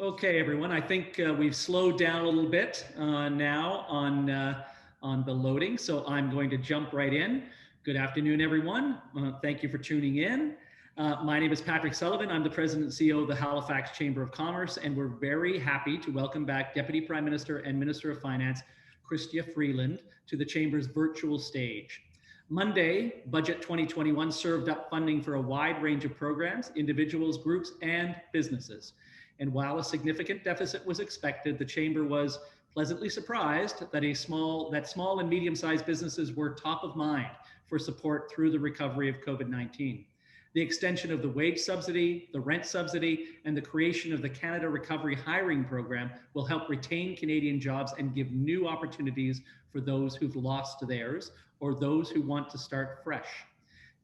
Okay, everyone. I think we've slowed down a little bit now on the loading, so I'm going to jump right in. Good afternoon, everyone. Thank you for tuning in. My name is Patrick Sullivan. I'm the President and CEO of the Halifax Chamber of Commerce, and we're very happy to welcome back Deputy Prime Minister and Minister of Finance, Chrystia Freeland, to the Chamber's virtual stage. Monday, Budget 2021 served up funding for a wide range of programs, individuals, groups, and businesses. And while a significant deficit was expected, the Chamber was pleasantly surprised that small and medium-sized businesses were top of mind for support through the recovery of COVID-19. The extension of the wage subsidy, the rent subsidy, and the creation of the Canada Recovery Hiring Program will help retain Canadian jobs and give new opportunities for those who've lost theirs or those who want to start fresh.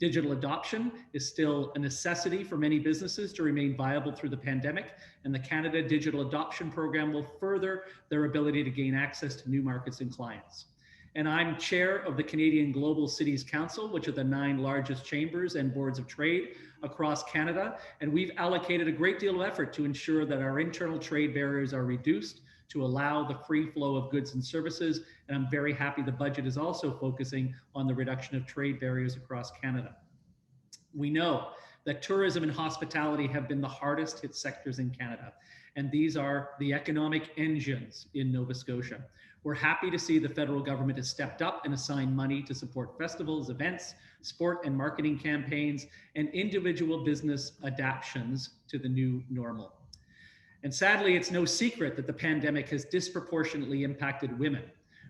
Digital adoption is still a necessity for many businesses to remain viable through the pandemic, and the Canada Digital Adoption Program will further their ability to gain access to new markets and clients. And I'm chair of the Canadian Global Cities Council, which are the 9 largest chambers and boards of trade across Canada. And we've allocated a great deal of effort to ensure that our internal trade barriers are reduced to allow the free flow of goods and services. And I'm very happy the budget is also focusing on the reduction of trade barriers across Canada. We know that tourism and hospitality have been the hardest hit sectors in Canada, and these are the economic engines in Nova Scotia. We're happy to see the federal government has stepped up and assigned money to support festivals, events, sport and marketing campaigns, and individual business adaptations to the new normal. And sadly, it's no secret that the pandemic has disproportionately impacted women.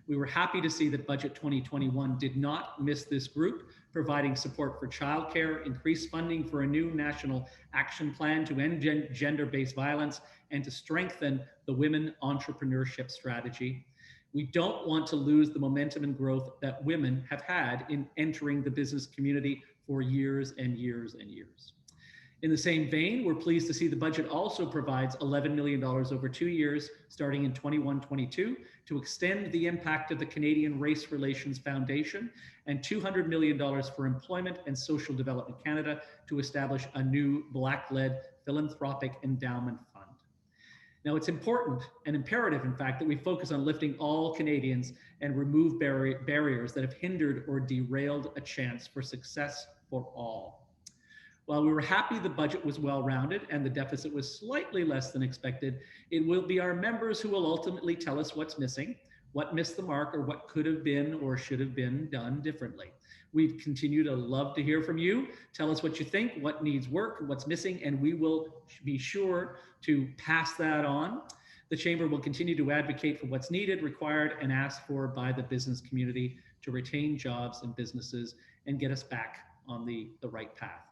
We were happy to see that Budget 2021 did not miss this group, providing support for childcare, increased funding for a new national action plan to end gender-based violence, and to strengthen the women entrepreneurship strategy. We don't want to lose the momentum and growth that women have had in entering the business community for years and years and years. In the same vein, we're pleased to see the budget also provides $11 million over 2 years, starting in 21-22, to extend the impact of the Canadian Race Relations Foundation, and $200 million for Employment and Social Development Canada to establish a new Black-led philanthropic endowment fund. Now, it's important and imperative, in fact, that we focus on lifting all Canadians and remove barriers that have hindered or derailed a chance for success for all. While we were happy the budget was well-rounded and the deficit was slightly less than expected, it will be our members who will ultimately tell us what's missing, what missed the mark, or what could have been or should have been done differently. We continue to love to hear from you. Tell us what you think, what needs work, what's missing, and we will be sure to pass that on. The Chamber will continue to advocate for what's needed, required, and asked for by the business community to retain jobs and businesses and get us back on the right path.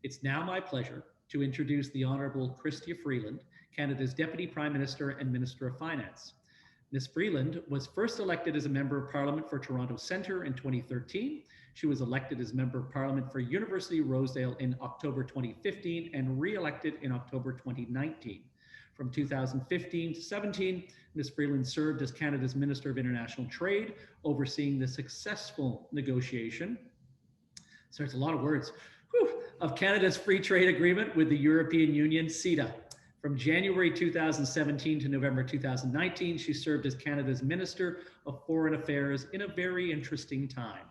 It's now my pleasure to introduce the Honourable Chrystia Freeland, Canada's Deputy Prime Minister and Minister of Finance. Ms. Freeland was first elected as a Member of Parliament for Toronto Centre in 2013. She was elected as Member of Parliament for University Rosedale in October 2015 and re-elected in October 2019. From 2015 to 17, Ms. Freeland served as Canada's Minister of International Trade, overseeing the successful negotiation, so it's a lot of words, of Canada's Free Trade Agreement with the European Union, CETA. From January 2017 to November 2019, she served as Canada's Minister of Foreign Affairs in a very interesting time.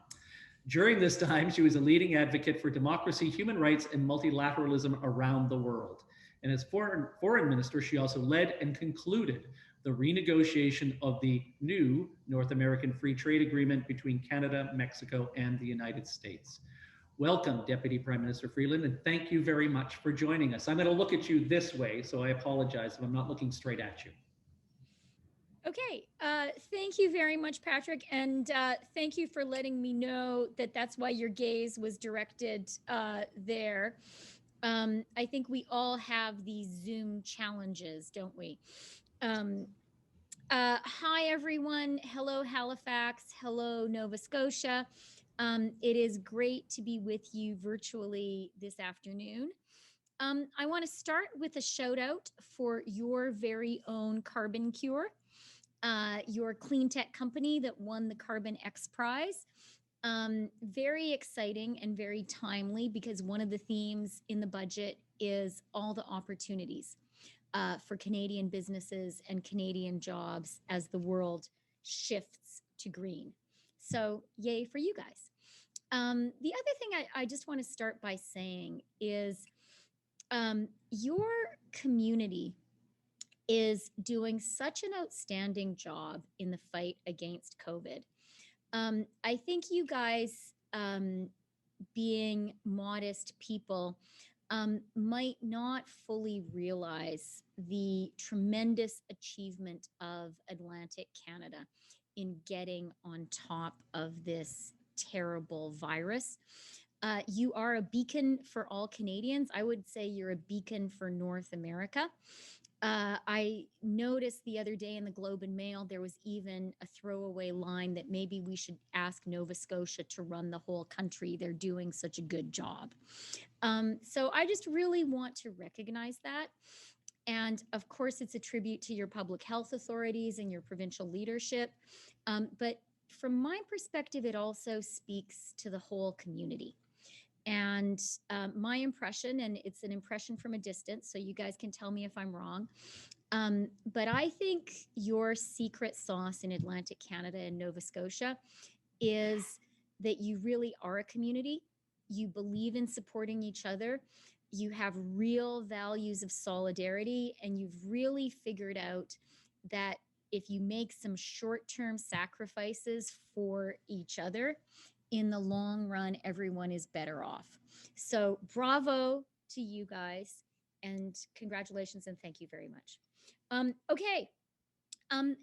During this time, she was a leading advocate for democracy, human rights, and multilateralism around the world. And as foreign minister, she also led and concluded the renegotiation of the new North American Free Trade Agreement between Canada, Mexico, and the United States. Welcome, Deputy Prime Minister Freeland, and thank you very much for joining us. I'm going to look at you this way, so I apologize if I'm not looking straight at you. Okay, thank you very much, Patrick, and thank you for letting me know that that's why your gaze was directed there. I think we all have these Zoom challenges, don't we? Hi, everyone. Hello, Halifax. Hello, Nova Scotia. It is great to be with you virtually this afternoon. I want to start with a shout out for your very own Carbon Cure, your clean tech company that won the Carbon X Prize. Very exciting and very timely because one of the themes in the budget is all the opportunities. for Canadian businesses and Canadian jobs as the world shifts to green. So, yay for you guys. The other thing I just want to start by saying is your community is doing such an outstanding job in the fight against COVID. I think you guys, being modest people, might not fully realize the tremendous achievement of Atlantic Canada in getting on top of this terrible virus. You are a beacon for all Canadians. I would say you're a beacon for North America. I noticed the other day in the Globe and Mail, there was even a throwaway line that maybe we should ask Nova Scotia to run the whole country. They're doing such a good job. So I just really want to recognize that. And of course, it's a tribute to your public health authorities and your provincial leadership. But from my perspective, it also speaks to the whole community. And my impression, and it's an impression from a distance, so you guys can tell me if I'm wrong, but I think your secret sauce in Atlantic Canada and Nova Scotia is that you really are a community. You believe in supporting each other. You have real values of solidarity, and you've really figured out that if you make some short-term sacrifices for each other, in the long run, everyone is better off. So bravo to you guys, and congratulations, and thank you very much. Okay.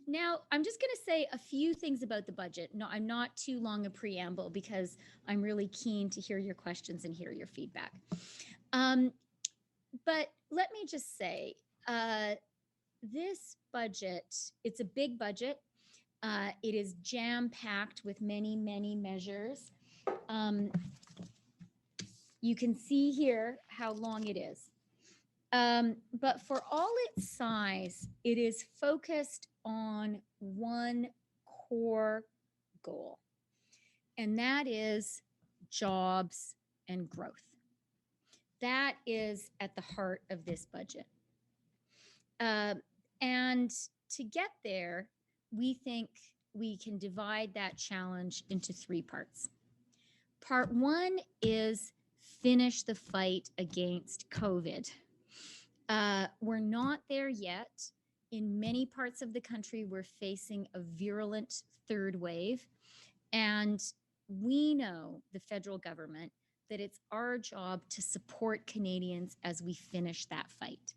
Now, I'm just going to say a few things about the budget. No, I'm not too long a preamble because I'm really keen to hear your questions and hear your feedback. But let me just say, this budget, it's a big budget. It is jam-packed with many, many measures. You can see here how long it is. But for all its size, it is focused on one core goal, and that is jobs and growth. That is at the heart of this budget. And to get there, we think we can divide that challenge into three parts. Part one is finish the fight against COVID. We're not there yet. In many parts of the country, we're facing a virulent third wave. And we know, the federal government, that it's our job to support Canadians as we finish that fight.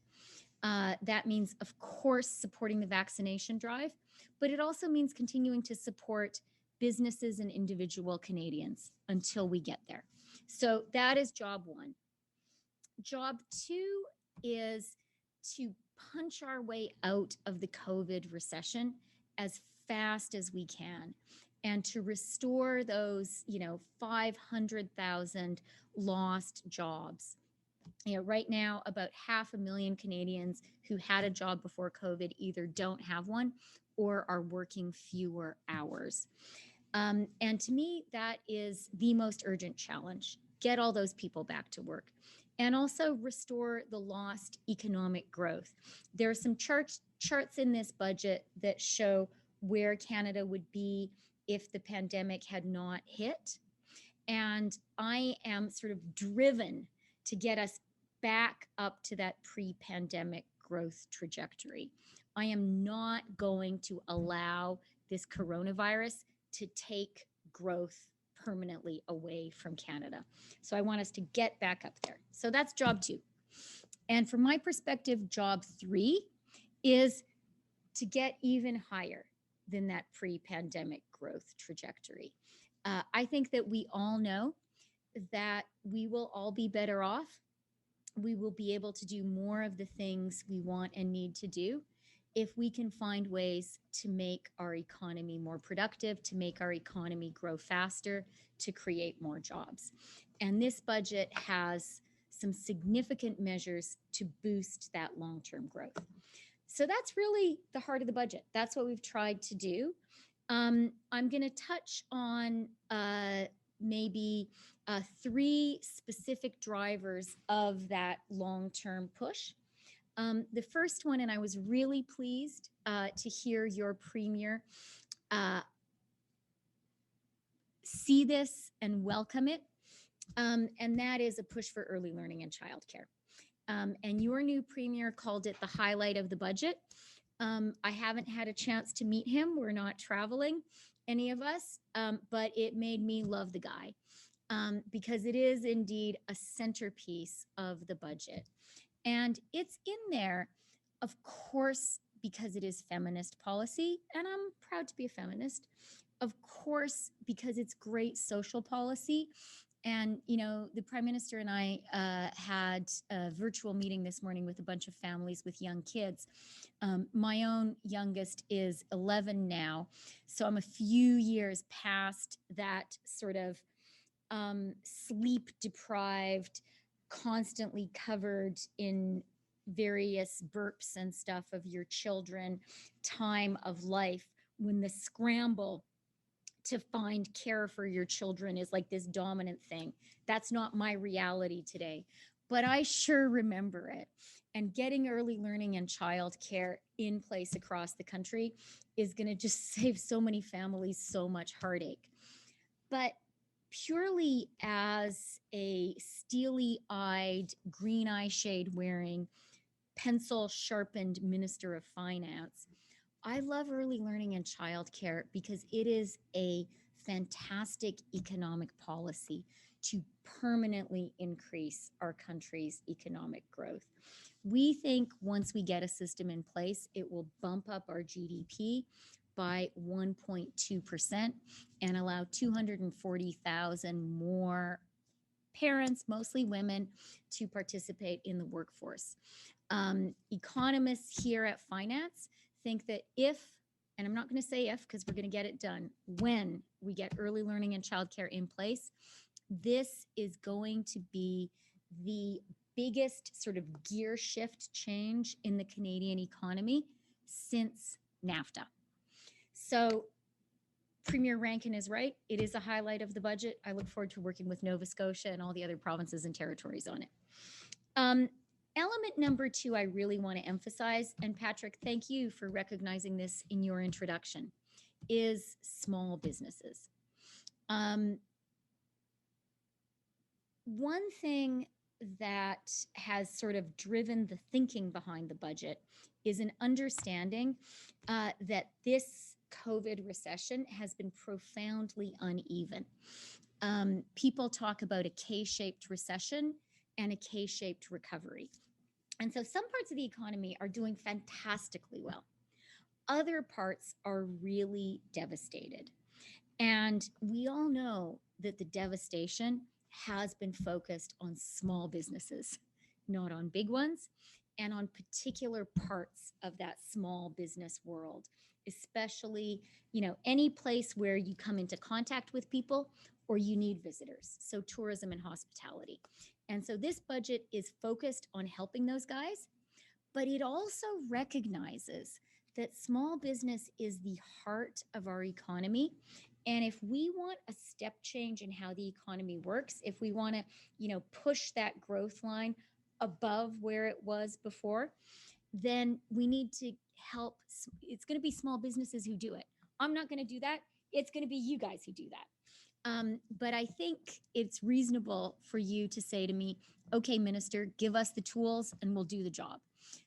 That means, of course, supporting the vaccination drive, but it also means continuing to support businesses and individual Canadians until we get there. So that is job one. Job two is to punch our way out of the COVID recession as fast as we can, and to restore those, 500,000 lost jobs. Right now, about 500,000 Canadians who had a job before COVID either don't have one or are working fewer hours. And to me, that is the most urgent challenge. Get all those people back to work, and also restore the lost economic growth. There are some charts in this budget that show where Canada would be if the pandemic had not hit. And I am sort of driven to get us back up to that pre-pandemic growth trajectory. I am not going to allow this coronavirus to take growth permanently away from Canada. So I want us to get back up there. So that's job two. And from my perspective, job three is to get even higher than that pre-pandemic growth trajectory. I think that we all know that we will all be better off. We will be able to do more of the things we want and need to do if we can find ways to make our economy more productive, to make our economy grow faster, to create more jobs. And this budget has some significant measures to boost that long-term growth. So that's really the heart of the budget. That's what we've tried to do. I'm going to touch on maybe three specific drivers of that long-term push. The first one, and I was really pleased to hear your Premier see this and welcome it, and that is a push for early learning and childcare. And your new Premier called it the highlight of the budget. I haven't had a chance to meet him. We're not traveling, any of us, but it made me love the guy because it is indeed a centerpiece of the budget. And it's in there, of course, because it is feminist policy, and I'm proud to be a feminist. Of course, because it's great social policy. And, you know, the Prime Minister and I had a virtual meeting this morning with a bunch of families with young kids. My own youngest is 11 now, so I'm a few years past that sort of sleep deprived, constantly covered in various burps and stuff of your children time of life, when the scramble to find care for your children is like this dominant thing. That's not my reality today, but I sure remember it. And getting early learning and childcare in place across the country is going to just save so many families so much heartache. But purely as a steely-eyed, green eye shade wearing, pencil sharpened Minister of Finance, I love early learning and childcare because it is a fantastic economic policy to permanently increase our country's economic growth. We think once we get a system in place, it will bump up our GDP by 1.2% and allow 240,000 more parents, mostly women, to participate in the workforce. Economists here at Finance think that if, and I'm not going to say if because we're going to get it done, when we get early learning and childcare in place, this is going to be the biggest sort of gear shift change in the Canadian economy since NAFTA. So Premier Rankin is right. It is a highlight of the budget. I look forward to working with Nova Scotia and all the other provinces and territories on it. Element number 2, I really want to emphasize, and Patrick, thank you for recognizing this in your introduction, is small businesses. One thing that has sort of driven the thinking behind the budget is an understanding that this COVID recession has been profoundly uneven. People talk about a K-shaped recession and a K-shaped recovery. And so some parts of the economy are doing fantastically well. Other parts are really devastated. And we all know that the devastation has been focused on small businesses, not on big ones, and on particular parts of that small business world, especially, you know, any place where you come into contact with people or you need visitors. So tourism and hospitality. And so this budget is focused on helping those guys, but it also recognizes that small business is the heart of our economy. And if we want a step change in how the economy works, if we want to, you know, push that growth line above where it was before, then we need to help. It's going to be small businesses who do it. I'm not going to do that. It's going to be you guys who do that. But I think it's reasonable for you to say to me, okay, Minister, give us the tools and we'll do the job.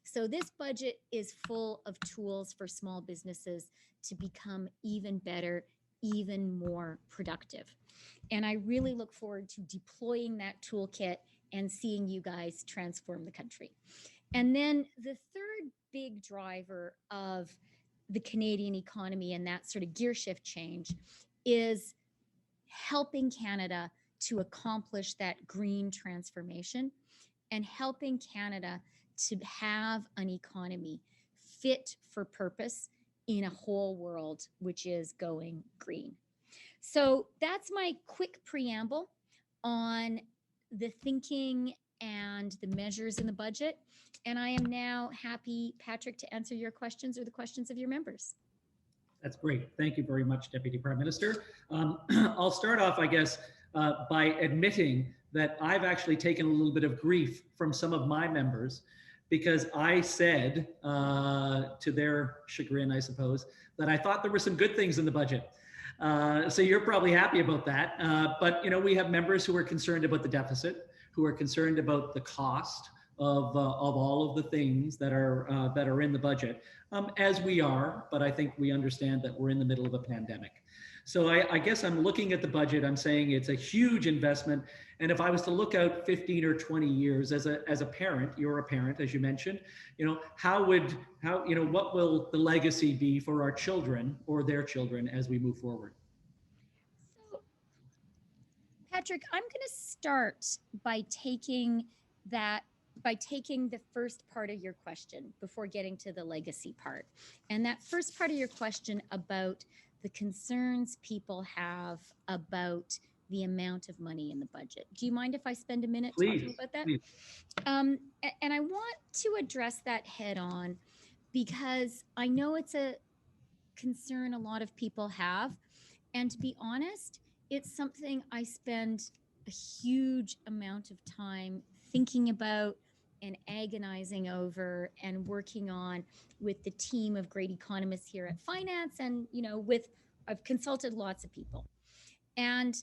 So this budget is full of tools for small businesses to become even better, even more productive. And I really look forward to deploying that toolkit and seeing you guys transform the country. And then the third big driver of the Canadian economy and that sort of gear shift change is helping Canada to accomplish that green transformation and helping Canada to have an economy fit for purpose in a whole world which is going green. So that's my quick preamble on the thinking and the measures in the budget. And I am now happy, Patrick, to answer your questions or the questions of your members. That's great. Thank you very much, Deputy Prime Minister. I'll start off, I guess, by admitting that I've actually taken a little bit of grief from some of my members because I said, to their chagrin, I suppose, that I thought there were some good things in the budget. So you're probably happy about that. But we have members who are concerned about the deficit, who are concerned about the cost of all of the things that are in the budget, as we are. But I think we understand that we're in the middle of a pandemic. So I guess I'm looking at the budget. I'm saying it's a huge investment. And if I was to look out 15 or 20 years as a parent, you're a parent, as you mentioned, what will the legacy be for our children or their children as we move forward? So, Patrick, I'm going to start by taking the first part of your question before getting to the legacy part. And that first part of your question about the concerns people have about the amount of money in the budget. Do you mind if I spend a minute talking about that? Please. And I want to address that head on because I know it's a concern a lot of people have. And to be honest, it's something I spend a huge amount of time thinking about and agonizing over and working on with the team of great economists here at Finance. And, I've consulted lots of people. And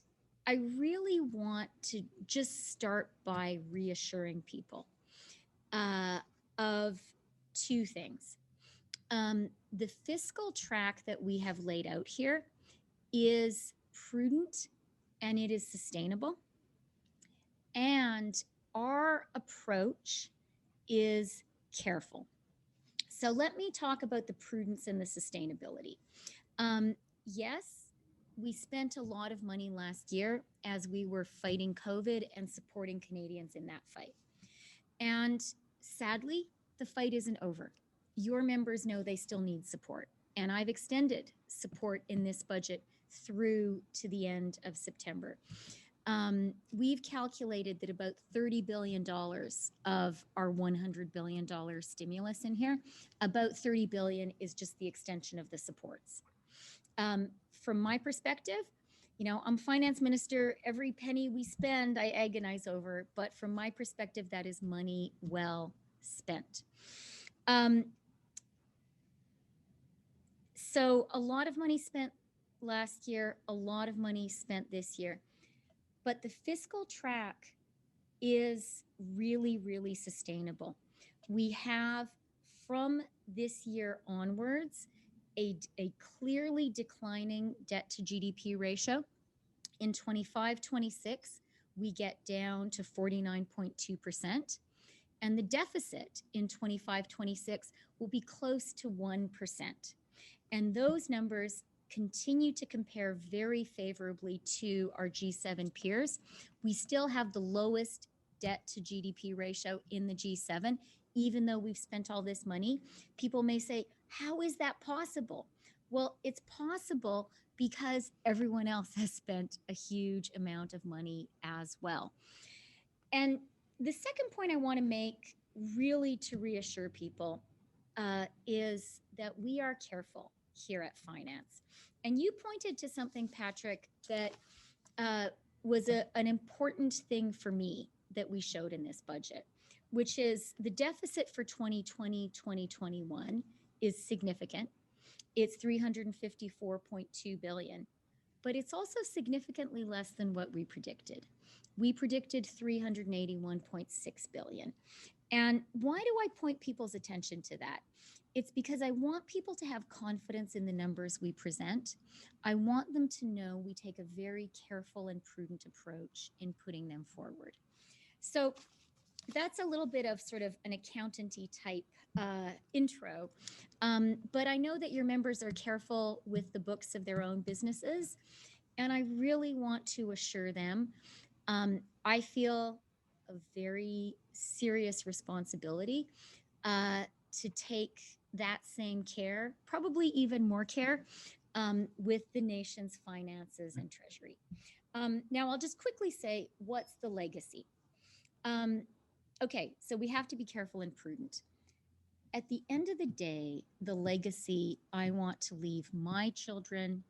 I really want to just start by reassuring people of two things. The fiscal track that we have laid out here is prudent and it is sustainable. And our approach is careful. So let me talk about the prudence and the sustainability. Yes, we spent a lot of money last year as we were fighting COVID and supporting Canadians in that fight. And sadly, the fight isn't over. Your members know they still need support. And I've extended support in this budget through to the end of September. We've calculated that about $30 billion of our $100 billion stimulus in here, about $30 billion is just the extension of the supports. From my perspective, I'm finance minister. Every penny we spend, I agonize over. But from my perspective, that is money well spent. So a lot of money spent last year, a lot of money spent this year. But the fiscal track is really, really sustainable. We have, from this year onwards, a clearly declining debt to GDP ratio. In 25-26, we get down to 49.2%. And the deficit in 25-26 will be close to 1%. And those numbers continue to compare very favorably to our G7 peers. We still have the lowest debt to GDP ratio in the G7, even though we've spent all this money. People may say, how is that possible? Well, it's possible because everyone else has spent a huge amount of money as well. And the second point I want to make, really to reassure people, is that we are careful here at Finance. And you pointed to something, Patrick, that was an important thing for me that we showed in this budget, which is the deficit for 2020-2021 is significant. It's $354.2 billion, but it's also significantly less than what we predicted. We predicted $381.6 billion. And why do I point people's attention to that? It's because I want people to have confidence in the numbers we present. I want them to know we take a very careful and prudent approach in putting them forward. So that's a little bit of sort of an accountancy type intro. But I know that your members are careful with the books of their own businesses. And I really want to assure them, I feel a very serious responsibility to take that same care, probably even more care, with the nation's finances and treasury. Now, I'll just quickly say, what's the legacy? Okay, so we have to be careful and prudent. At the end of the day, the legacy I want to leave my children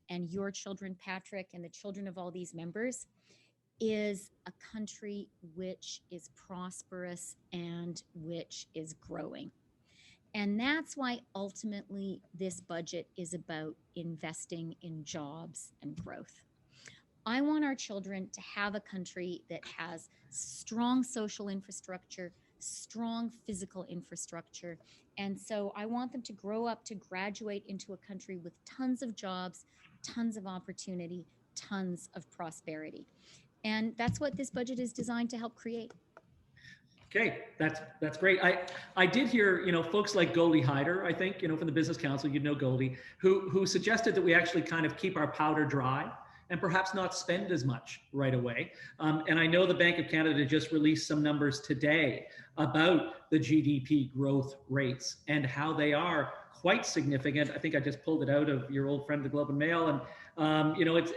and your children, Patrick, and the children of all these members, is a country which is prosperous and which is growing. And that's why ultimately this budget is about investing in jobs and growth. I want our children to have a country that has strong social infrastructure, strong physical infrastructure. And so I want them to grow up to graduate into a country with tons of jobs, tons of opportunity, tons of prosperity. And that's what this budget is designed to help create. Okay, that's great. I did hear, folks like Goldie Hyder, I think, from the Business Council, Goldie, who suggested that we actually kind of keep our powder dry and perhaps not spend as much right away. And I know the Bank of Canada just released some numbers today about the GDP growth rates and how they are quite significant. I think I just pulled it out of your old friend, the Globe and Mail. And,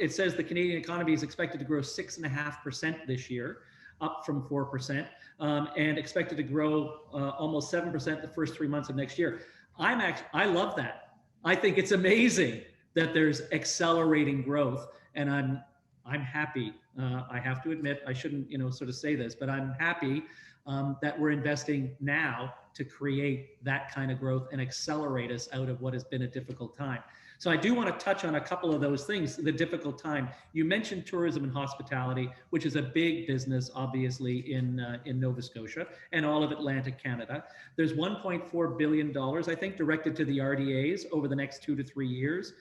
it says the Canadian economy is expected to grow 6.5% this year, up from 4%, and expected to grow almost 7% the first 3 months of next year. I love that. I think it's amazing that there's accelerating growth, and I'm happy. I have to admit, I shouldn't sort of say this, but I'm happy that we're investing now to create that kind of growth and accelerate us out of what has been a difficult time. So I do want to touch on a couple of those things, the difficult time. You mentioned tourism and hospitality, which is a big business, obviously, in Nova Scotia and all of Atlantic Canada. There's $1.4 billion, I think, directed to the RDAs over the next 2 to 3 years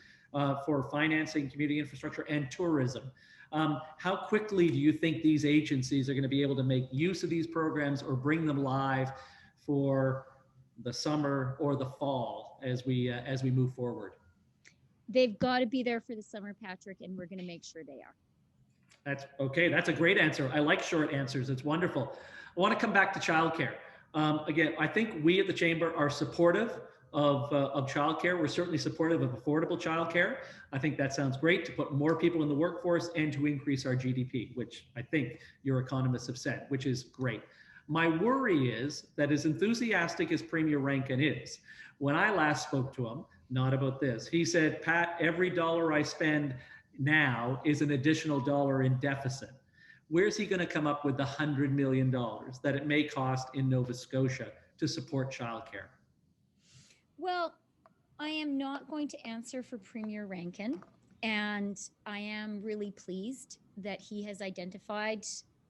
for financing community infrastructure and tourism. How quickly do you think these agencies are going to be able to make use of these programs or bring them live for the summer or the fall as we move forward? They've got to be there for the summer, Patrick, and we're going to make sure they are. That's okay. That's a great answer. I like short answers. It's wonderful. I want to come back to childcare. Again, I think we at the Chamber are supportive of childcare. We're certainly supportive of affordable childcare. I think that sounds great, to put more people in the workforce and to increase our GDP, which I think your economists have said, which is great. My worry is that as enthusiastic as Premier Rankin is, when I last spoke to him, not about this, he said, Pat, every dollar I spend now is an additional dollar in deficit. Where's he going to come up with the $100 million that it may cost in Nova Scotia to support childcare? Well, I am not going to answer for Premier Rankin, and I am really pleased that he has identified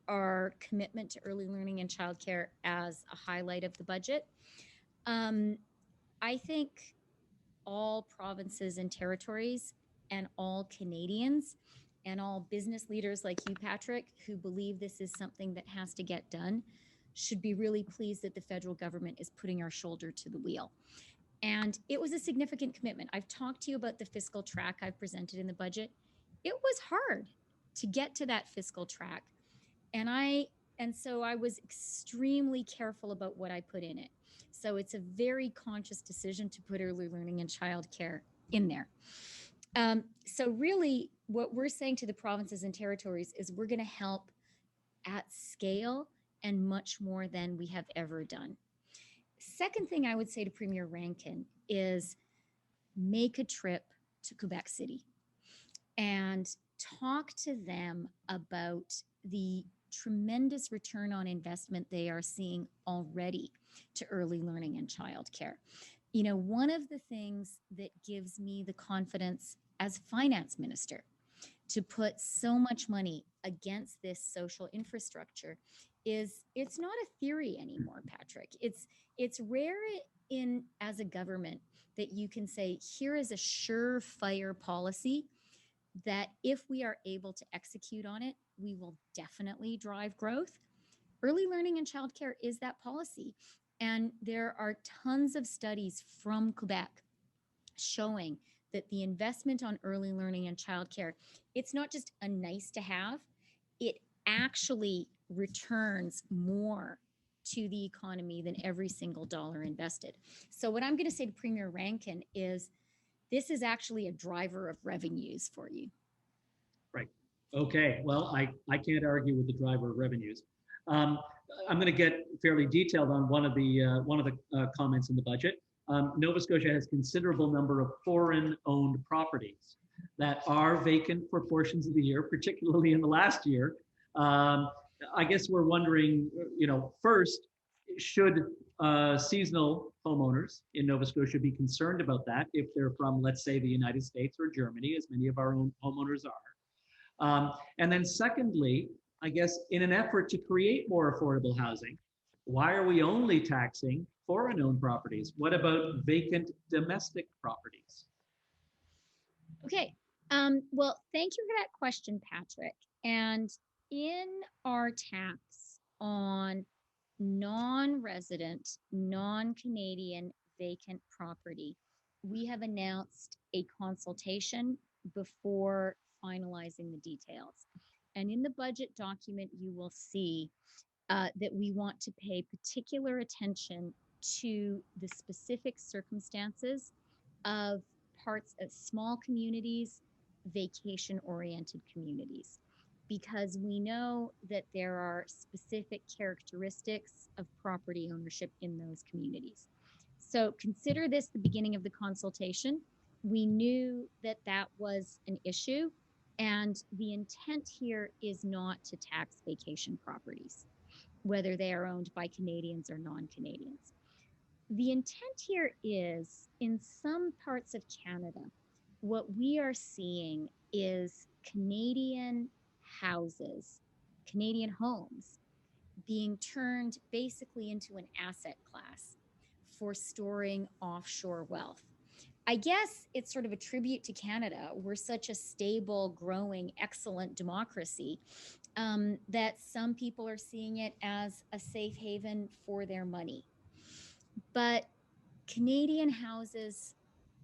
our commitment to early learning and childcare as a highlight of the budget. I think all provinces and territories and all Canadians and all business leaders like you, Patrick, who believe this is something that has to get done, should be really pleased that the federal government is putting our shoulder to the wheel. And it was a significant commitment. I've talked to you about the fiscal track I've presented in the budget. It was hard to get to that fiscal track. And so I was extremely careful about what I put in it. So it's a very conscious decision to put early learning and childcare in there. So really what we're saying to the provinces and territories is we're going to help at scale and much more than we have ever done. Second thing I would say to Premier Rankin is make a trip to Quebec City and talk to them about the tremendous return on investment they are seeing already to early learning and childcare. One of the things that gives me the confidence as finance minister to put so much money against this social infrastructure is it's not a theory anymore, Patrick. It's rare as a government that you can say, here is a surefire policy that if we are able to execute on it, we will definitely drive growth. Early learning and childcare is that policy. And there are tons of studies from Quebec showing that the investment on early learning and childcare, it's not just a nice to have, it actually returns more to the economy than every single dollar invested. So what I'm going to say to Premier Rankin is this is actually a driver of revenues for you. Right. Okay. Well, I can't argue with the driver of revenues. I'm going to get fairly detailed on one of the comments in the budget. Nova Scotia has considerable number of foreign-owned properties that are vacant for portions of the year, particularly in the last year, Um, I guess we're wondering, first, should seasonal homeowners in Nova Scotia be concerned about that if they're from, let's say, the United States or Germany, as many of our own homeowners are? And then secondly, I guess in an effort to create more affordable housing, why are we only taxing foreign-owned properties? What about vacant domestic properties? Okay. Well, thank you for that question, Patrick. And in our tax on non-resident, non-Canadian vacant property, we have announced a consultation before finalizing the details. And in the budget document, you will see that we want to pay particular attention to the specific circumstances of parts of small communities, vacation oriented communities, because we know that there are specific characteristics of property ownership in those communities. So consider this the beginning of the consultation. We knew that that was an issue, and the intent here is not to tax vacation properties, whether they are owned by Canadians or non Canadians. The intent here is in some parts of Canada, what we are seeing is Canadian houses, Canadian homes being turned basically into an asset class for storing offshore wealth. I guess it's sort of a tribute to Canada. We're such a stable, growing, excellent democracy that some people are seeing it as a safe haven for their money. But Canadian houses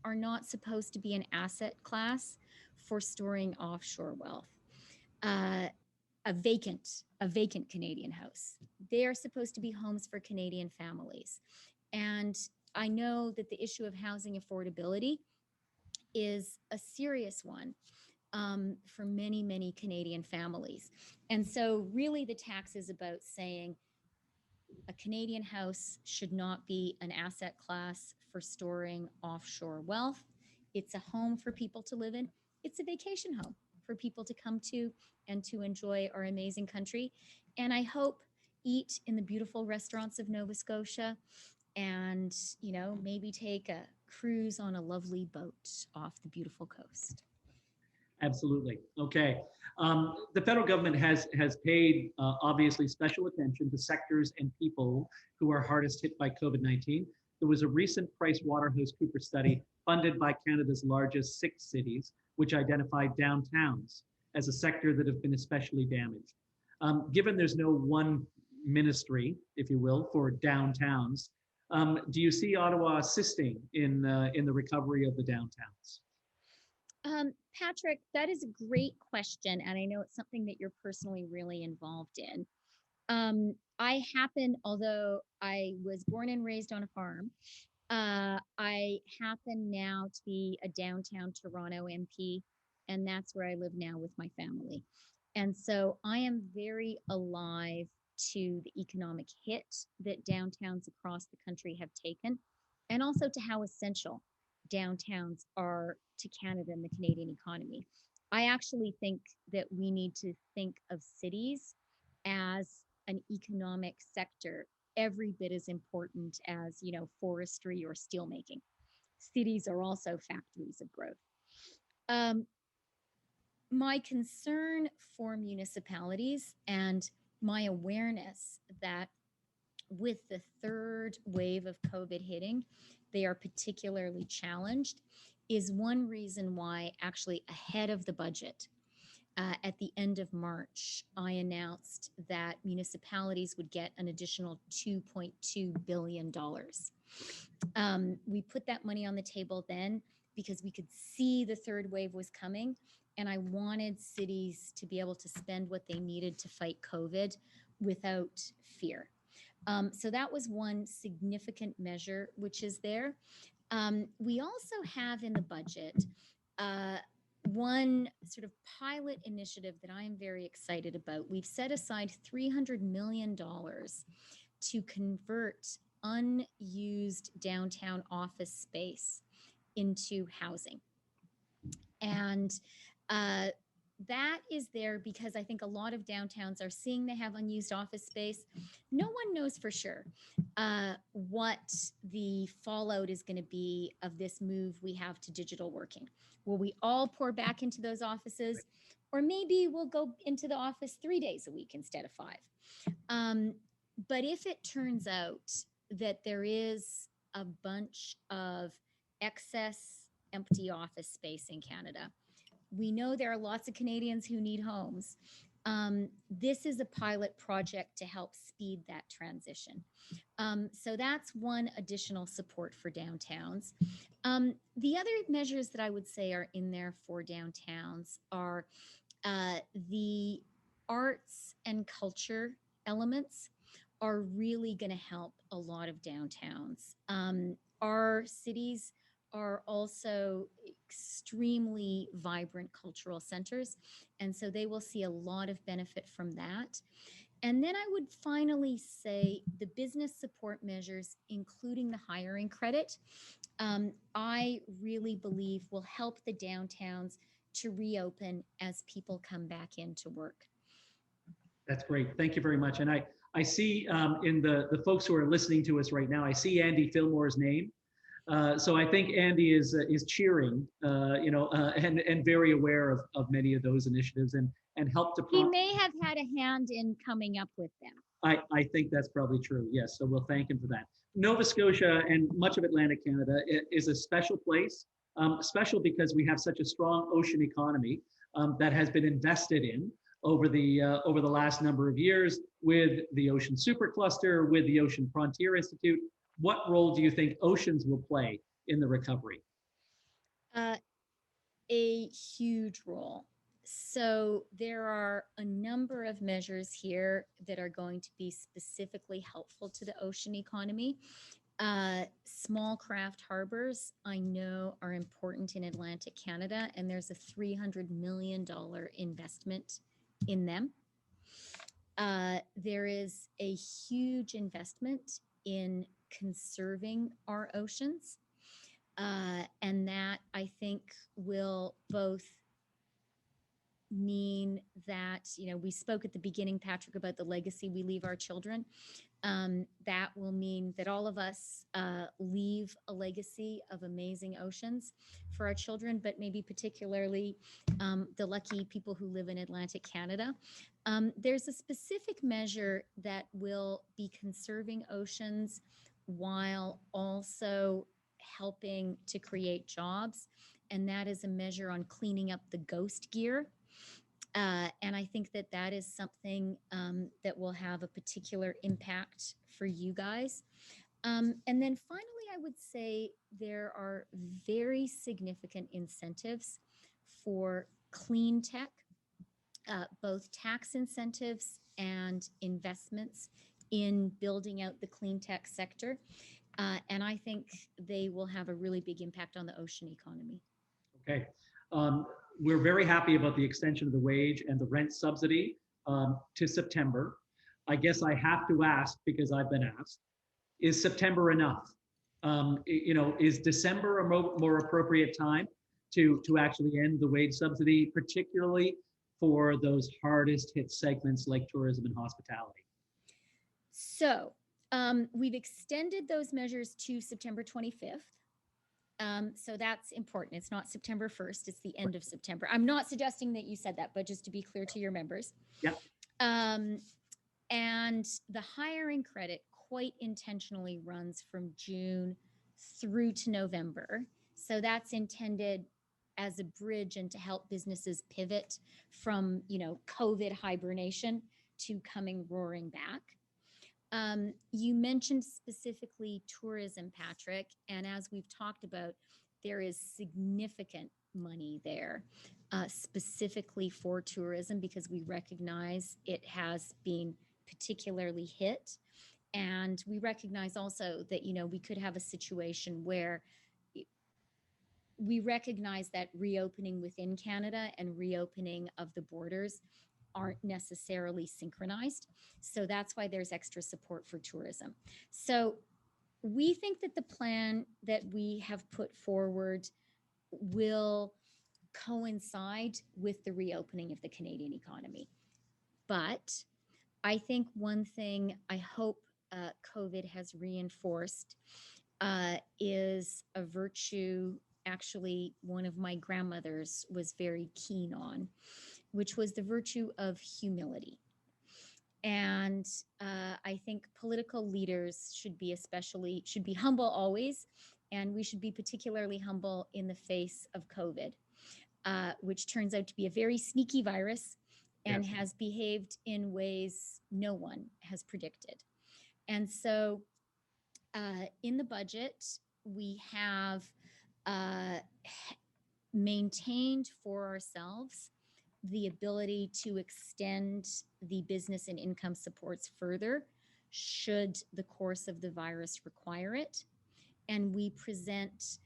are not supposed to be an asset class for storing offshore wealth. Uh, a vacant Canadian house. They are supposed to be homes for Canadian families. And I know that the issue of housing affordability is a serious one for many, many Canadian families. And so, really, the tax is about saying a Canadian house should not be an asset class for storing offshore wealth. It's a home for people to live in, it's a vacation home for people to come to and to enjoy our amazing country. And I hope eat in the beautiful restaurants of Nova Scotia and, maybe take a cruise on a lovely boat off the beautiful coast. Absolutely. Okay. The federal government has paid obviously special attention to sectors and people who are hardest hit by COVID-19. There was a recent PricewaterhouseCoopers study funded by Canada's largest 6 cities, which identified downtowns as a sector that have been especially damaged. Given there's no one ministry, if you will, for downtowns, do you see Ottawa assisting in the recovery of the downtowns? Patrick, that is a great question. And I know it's something that you're personally really involved in. Although I was born and raised on a farm, I happen now to be a downtown Toronto MP, and that's where I live now with my family. And so I am very alive to the economic hit that downtowns across the country have taken, and also to how essential downtowns are to Canada and the Canadian economy. I actually think that we need to think of cities as an economic sector every bit as important as, forestry or steelmaking. Cities are also factories of growth. Um, my concern for municipalities and my awareness that with the third wave of COVID hitting, they are particularly challenged is one reason why, actually, ahead of the budget, at the end of March, I announced that municipalities would get an additional $2.2 billion. We put that money on the table then because we could see the third wave was coming. And I wanted cities to be able to spend what they needed to fight COVID without fear. So that was one significant measure which is there. We also have in the budget one sort of pilot initiative that I'm very excited about. We've set aside $300 million to convert unused downtown office space into housing. And that is there because I think a lot of downtowns are seeing they have unused office space. No one knows for sure what the fallout is going to be of this move we have to digital working. Will we all pour back into those offices? Or maybe we'll go into the office 3 days a week instead of 5. But if it turns out that there is a bunch of excess empty office space in Canada, we know there are lots of Canadians who need homes. This is a pilot project to help speed that transition. So that's one additional support for downtowns. The other measures that I would say are in there for downtowns are the arts and culture elements are really going to help a lot of downtowns. Our cities are also extremely vibrant cultural centers, and so they will see a lot of benefit from that. And then I would finally say the business support measures, including the hiring credit, I really believe will help the downtowns to reopen as people come back into work. That's great. Thank you very much. And I see in the folks who are listening to us right now, I see Andy Fillmore's name. So I think Andy is cheering, and very aware of many of those initiatives and help to. He may have had a hand in coming up with them. I think that's probably true. Yes. So we'll thank him for that. Nova Scotia and much of Atlantic Canada is a special place, special because we have such a strong ocean economy that has been invested in over the last number of years with the Ocean Supercluster, with the Ocean Frontier Institute. What role do you think oceans will play in the recovery? A huge role. So there are a number of measures here that are going to be specifically helpful to the ocean economy. Small craft harbors, I know, are important in Atlantic Canada, and there's a $300 million investment in them. There is a huge investment in conserving our oceans. And that, I think, will both mean that, we spoke at the beginning, Patrick, about the legacy we leave our children. That will mean that all of us leave a legacy of amazing oceans for our children, but maybe particularly the lucky people who live in Atlantic Canada. There's a specific measure that will be conserving oceans while also helping to create jobs, and that is a measure on cleaning up the ghost gear. And I think that is something that will have a particular impact for you guys. And then finally, I would say there are very significant incentives for clean tech, both tax incentives and investments in building out the clean tech sector. And I think they will have a really big impact on the ocean economy. Okay. We're very happy about the extension of the wage and the rent subsidy to September. I guess I have to ask, because I've been asked, is September enough? Is December a more appropriate time to actually end the wage subsidy, particularly for those hardest hit segments like tourism and hospitality? So we've extended those measures to September 25th. So that's important. It's not September 1st. It's the end of September. I'm not suggesting that you said that, but just to be clear to your members. Yeah. And the hiring credit quite intentionally runs from June through to November. So that's intended as a bridge and to help businesses pivot from, COVID hibernation to coming roaring back. You mentioned specifically tourism, Patrick, and as we've talked about, there is significant money there, specifically for tourism, because we recognize it has been particularly hit. And we recognize also that, we could have a situation where we recognize that reopening within Canada and reopening of the borders aren't necessarily synchronized. So that's why there's extra support for tourism. So we think that the plan that we have put forward will coincide with the reopening of the Canadian economy. But I think one thing I hope COVID has reinforced is a virtue, actually, one of my grandmothers was very keen on, which was the virtue of humility. And I think political leaders should be humble always, and we should be particularly humble in the face of COVID, which turns out to be a very sneaky virus and has behaved in ways no one has predicted. And so in the budget, we have uh, maintained for ourselves the ability to extend the business and income supports further should the course of the virus require it. And we present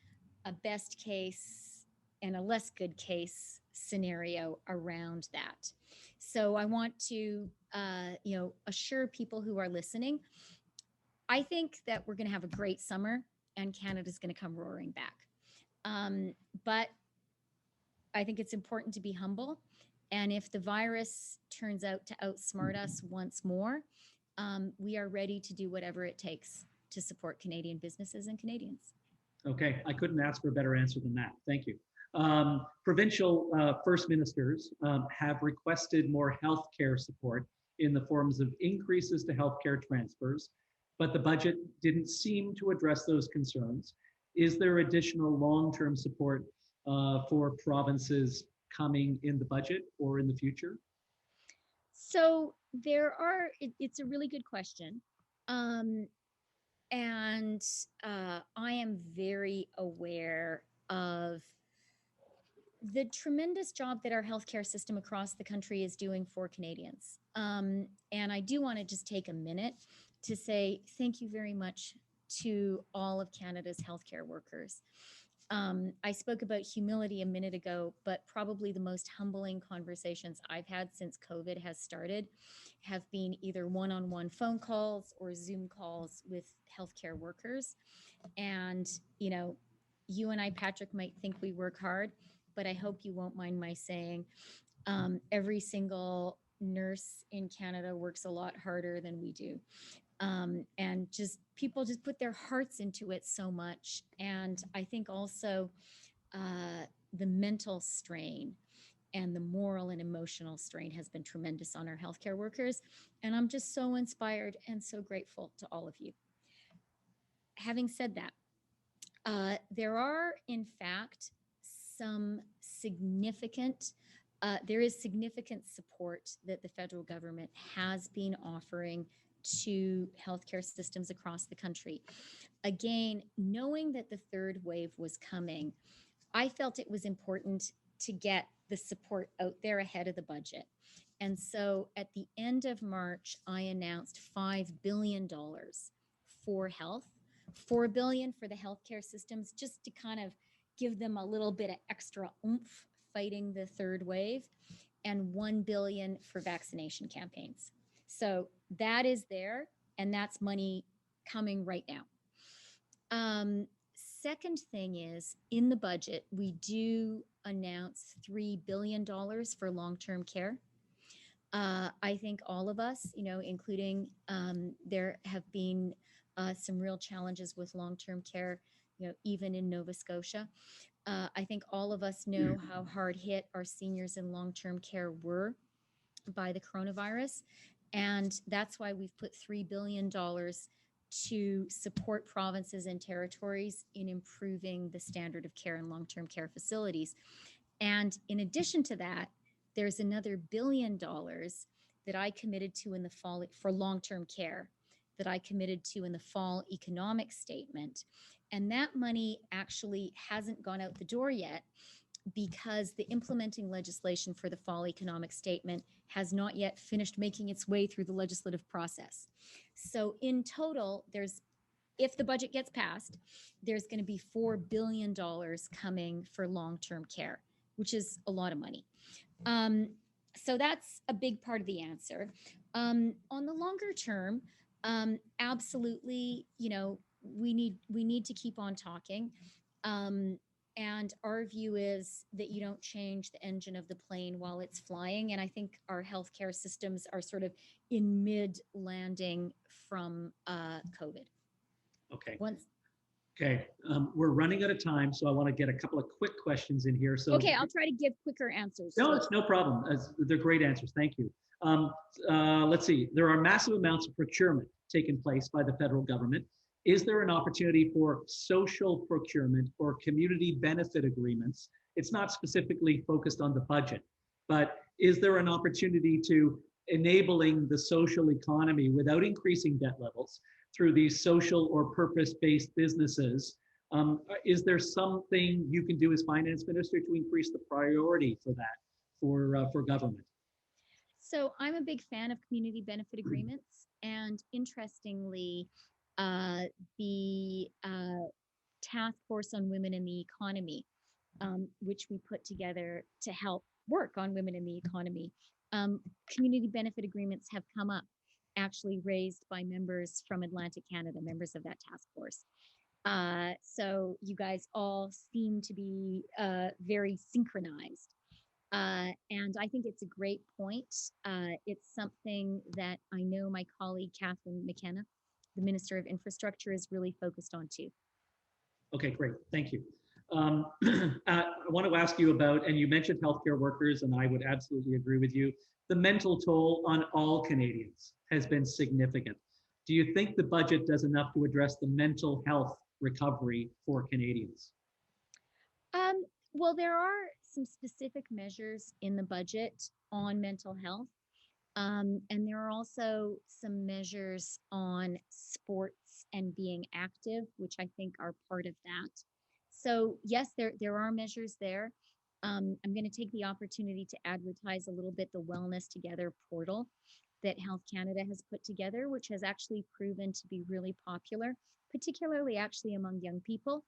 a best case and a less good case scenario around that. So I want to, assure people who are listening, I think that we're going to have a great summer and Canada's going to come roaring back. But I think it's important to be humble. And if the virus turns out to outsmart us once more, we are ready to do whatever it takes to support Canadian businesses and Canadians. Okay, I couldn't ask for a better answer than that. Thank you. Provincial first ministers have requested more healthcare support in the forms of increases to healthcare transfers, but the budget didn't seem to address those concerns. Is there additional long-term support for provinces coming in the budget or in the future? So it's a really good question. And I am very aware of the tremendous job that our healthcare system across the country is doing for Canadians. And I do want to just take a minute to say thank you very much to all of Canada's healthcare workers. I spoke about humility a minute ago, but probably the most humbling conversations I've had since COVID has started have been either one-on-one phone calls or Zoom calls with healthcare workers. And, you and I, Patrick, might think we work hard, but I hope you won't mind my saying every single nurse in Canada works a lot harder than we do. And people just put their hearts into it so much. And I think also the mental strain and the moral and emotional strain has been tremendous on our healthcare workers. And I'm just so inspired and so grateful to all of you. Having said that, there are, in fact, there is significant support that the federal government has been offering to healthcare systems across the country. Again, knowing that the third wave was coming, I felt it was important to get the support out there ahead of the budget. And so at the end of March, I announced $5 billion for health, $4 billion for the healthcare systems, just to kind of give them a little bit of extra oomph fighting the third wave, and $1 billion for vaccination campaigns. So that is there, and that's money coming right now. Second thing is, in the budget, we do announce $3 billion for long-term care. I think all of us, including there have been some real challenges with long-term care, even in Nova Scotia. I think all of us know how hard hit our seniors in long-term care were by the coronavirus. And that's why we've put $3 billion to support provinces and territories in improving the standard of care in long-term care facilities. And in addition to that, there's another $1 billion that I committed to in the fall for long-term care that I committed to in the fall economic statement. And that money actually hasn't gone out the door yet because the implementing legislation for the fall economic statement has not yet finished making its way through the legislative process. So in total, if the budget gets passed, there's going to be $4 billion coming for long-term care, which is a lot of money. So that's a big part of the answer. On the longer term, absolutely, we need to keep on talking. And our view is that you don't change the engine of the plane while it's flying. And I think our healthcare systems are sort of in mid landing from COVID. Okay. Once. Okay. We're running out of time, so I want to get a couple of quick questions in here. So Okay, I'll try to give quicker answers. no, it's no problem. They're great answers. Thank you. Let's see. There are massive amounts of procurement taking place by the federal government. Is there an opportunity for social procurement or community benefit agreements? It's not specifically focused on the budget, but is there an opportunity to enabling the social economy without increasing debt levels through these social or purpose-based businesses? Is there something you can do as finance minister to increase the priority for that for government? So I'm a big fan of community benefit agreements, and interestingly, uh, the task force on women in the economy, which we put together to help work on women in the economy, um, community benefit agreements have come up, actually raised by members from Atlantic Canada, members of that task force. So you guys all seem to be very synchronized. And I think it's a great point. It's something that I know my colleague, Catherine McKenna, the Minister of Infrastructure, is really focused on too. Okay, great. Thank you. I want to ask you about, and you mentioned healthcare workers, and I would absolutely agree with you. The mental toll on all Canadians has been significant. Do you think the budget does enough to address the mental health recovery for Canadians? Um, well, there are some specific measures in the budget on mental health. And there are also some measures on sports and being active, which I think are part of that. So yes, there are measures there. I'm going to take the opportunity to advertise a little bit the Wellness Together portal that Health Canada has put together, which has actually proven to be really popular, particularly actually among young people.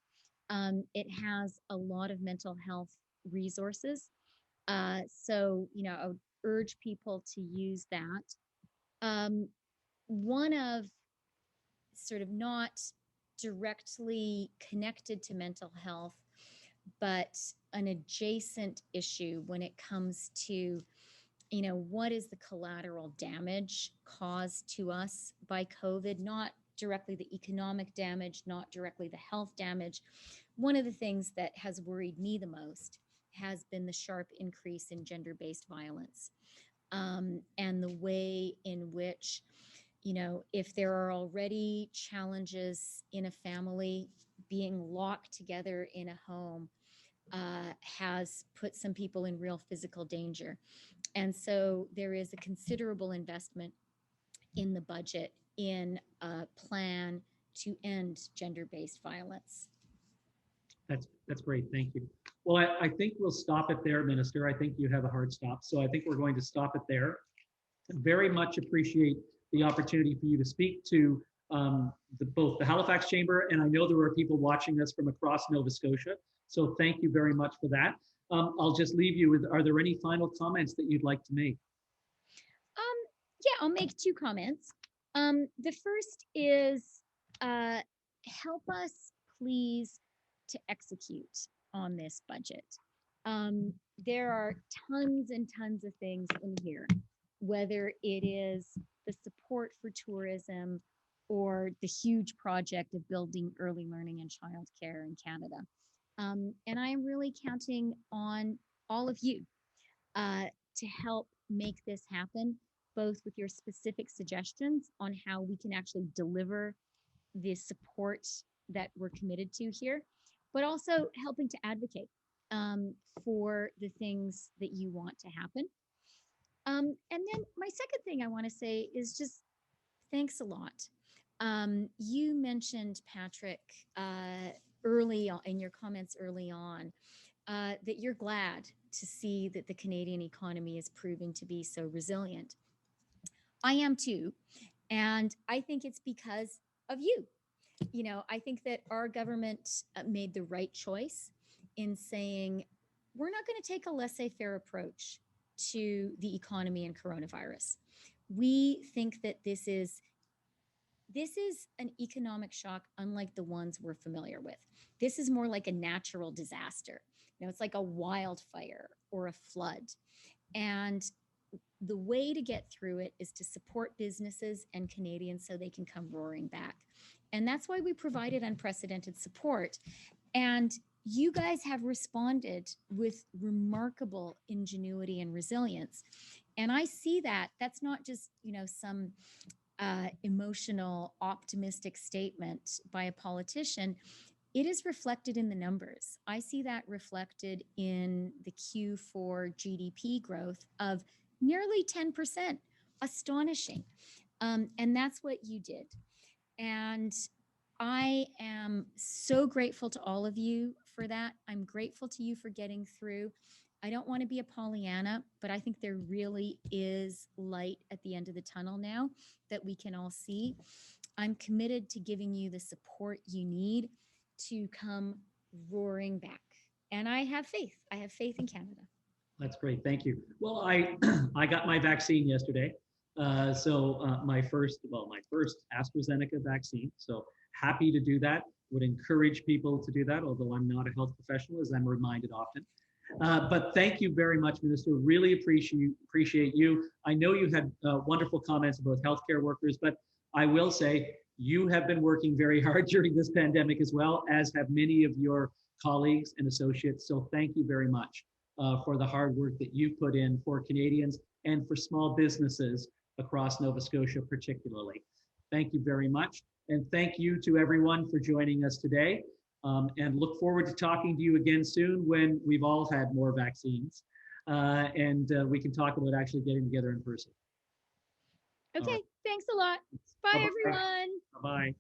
It has a lot of mental health resources. So, I would urge people to use that. Um, one of sort of not directly connected to mental health, but an adjacent issue when it comes to, what is the collateral damage caused to us by COVID? Not directly the economic damage, not directly the health damage. One of the things that has worried me the most has been the sharp increase in gender based violence, and the way in which, if there are already challenges in a family, being locked together in a home has put some people in real physical danger. And so there is a considerable investment in the budget in a plan to end gender based violence. That's great. Thank you. Well, I think we'll stop it there, Minister. I think you have a hard stop. So I think we're going to stop it there. Very much appreciate the opportunity for you to speak to both the Halifax Chamber, and I know there are people watching us from across Nova Scotia. So thank you very much for that. I'll just leave you with, are there any final comments that you'd like to make? Yeah, I'll make two comments. The first is help us, please, to execute on this budget. There are tons and tons of things in here, whether it is the support for tourism or the huge project of building early learning and childcare in Canada. And I am really counting on all of you to help make this happen, both with your specific suggestions on how we can actually deliver the support that we're committed to here, but also helping to advocate for the things that you want to happen. And then my second thing I want to say is just thanks a lot. You mentioned, Patrick, early on, in your comments early on, that you're glad to see that the Canadian economy is proving to be so resilient. I am too. And I think it's because of you. I think that our government made the right choice in saying we're not going to take a laissez faire approach to the economy and coronavirus. We think that this is This is an economic shock unlike the ones we're familiar with. This is more like a natural disaster. It's like a wildfire or a flood. And the way to get through it is to support businesses and Canadians so they can come roaring back. And that's why we provided unprecedented support. And you guys have responded with remarkable ingenuity and resilience. And I see that that's not just, some emotional, optimistic statement by a politician. It is reflected in the numbers. I see that reflected in the Q4 GDP growth of nearly 10%. Astonishing. And that's what you did. And I am so grateful to all of you for that. I'm grateful to you for getting through. I don't want to be a Pollyanna, but I think there really is light at the end of the tunnel now that we can all see. I'm committed to giving you the support you need to come roaring back. And I have faith. I have faith in Canada. That's great. Thank you. Well, I got my vaccine yesterday. My first AstraZeneca vaccine. So happy to do that. Would encourage people to do that, although I'm not a health professional, as I'm reminded often. But thank you very much, Minister. Really appreciate you. I know you had wonderful comments about healthcare workers, but I will say you have been working very hard during this pandemic as well, as have many of your colleagues and associates. So thank you very much for the hard work that you put in for Canadians and for small businesses across Nova Scotia particularly. Thank you very much. And thank you to everyone for joining us today. And look forward to talking to you again soon when we've all had more vaccines and we can talk about actually getting together in person. Okay, thanks a lot. Bye, everyone. Bye-bye.